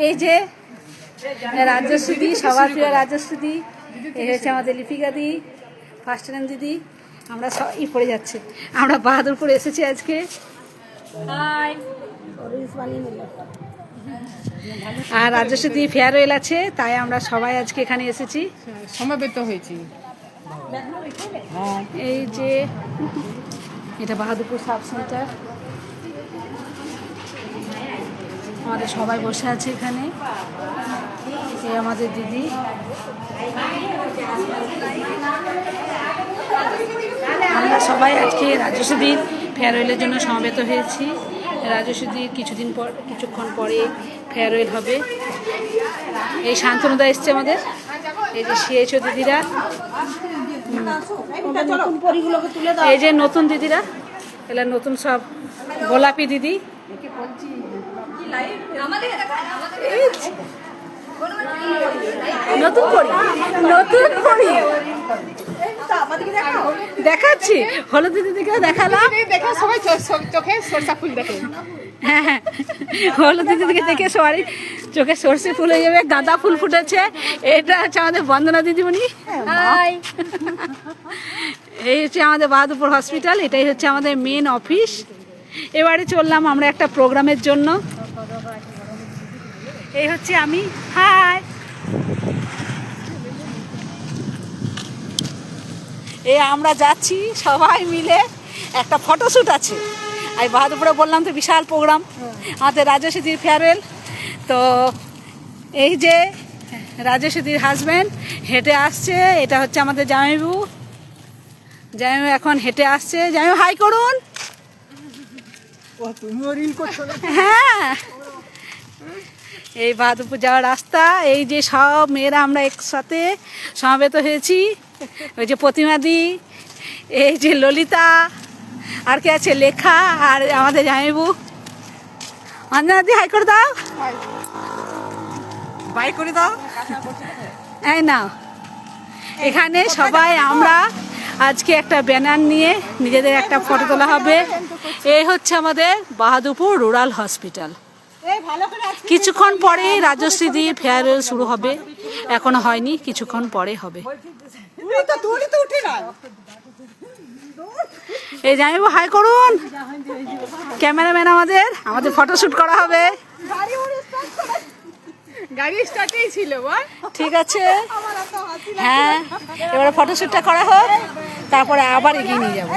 এই যে রাজশ্রী, সবার প্রিয় রাজশ্রী, এই হচ্ছে আমাদের লিপিকা দি, ফার্স্ট টাইম দিদি। আমরা সবই পড়ে যাচ্ছে, আমরা বাহাদুরপুর এসেছি আজকে। আর রাজশ্রী ফেয়ারওয়েল আছে, তাই আমরা সবাই আজকে এখানে এসেছি, সমবেত হয়েছি। এই যে এটা বাহাদুরপুর সাব সেন্টার, আমাদের সবাই বসে আছে এখানে। এই আমাদের দিদি, আমরা সবাই আজকে রাজশ্রীর ফেয়ারওয়েলের জন্য সমবেত হয়েছি। রাজশ্রীর কিছুক্ষণ পরে ফেয়ারওয়েল হবে। এই শান্তনুদা এসছে আমাদের, এই যে সিএইচও দিদিরা, এই যে নতুন দিদিরা, এলা নতুন সব গোলাপি দিদি। নতুন পরি দেখাচ্ছি, হলুদ দিদিকে দেখালাম। সবাই চোখে সরষা ফুল দেখে। হ্যাঁ হ্যাঁ, হলুদ দিদিকে দেখে সবাই চোখে সর্ষে ফুল হয়ে যাবে। গাঁদা ফুল ফুটেছে। এটা হচ্ছে আমাদের বন্দনা দিদিমণি। এই হচ্ছে আমাদের বাহাদুরপুর হসপিটাল, এটাই হচ্ছে আমাদের মেন অফিস। এবারে চললাম আমরা একটা প্রোগ্রামের জন্য। এই হচ্ছে আমি, হাই। এই আমরা যাচ্ছি সবাই মিলে, একটা ফটোশ্যুট আছে। আর বাহাদুরপুরে বললাম তো বিশাল প্রোগ্রাম, আমাদের রাজশ্রীর ফেয়ারওয়েল। তো এই যে রাজশ্রীর হাজব্যান্ড হেঁটে আসছে, এটা হচ্ছে আমাদের জামাইবাবু। জামাইবাবু এখন হেঁটে আসছে। জামাইবাবু হাই করুন। হ্যাঁ, এই বাহাদুরপুর যাওয়ার রাস্তা। এই যে সব মেয়েরা আমরা একসাথে সমবেত হয়েছি। ওই যে প্রতিমাদি, এই যে ললিতা, আর কে আছে, লেখা, আর আমাদের জামাইবাবু। অঞ্জনাদি হাই করে দাও, বাই করে দাও। এই না, এখানে সবাই আমরা আজকে একটা ব্যানার নিয়ে নিজেদের একটা ফটো তোলা হবে। এই হচ্ছে আমাদের বাহাদুরপুর রুরাল হসপিটাল। কিছুক্ষণ পরে রাজশ্রীদির ফেয়ারওয়েল শুরু হবে, এখনো হয়নি, কিছুক্ষণ পরে হবে। এই জামাইবাবু হাই করুন। ক্যামেরাম্যান আমাদের ফটোশুট করা হবে। গাড়ি স্টার্টেই ছিল, ঠিক আছে। হ্যাঁ, এবারে ফটোশুটটা করা হোক, তারপরে আবার এগিয়ে নিয়ে যাবো।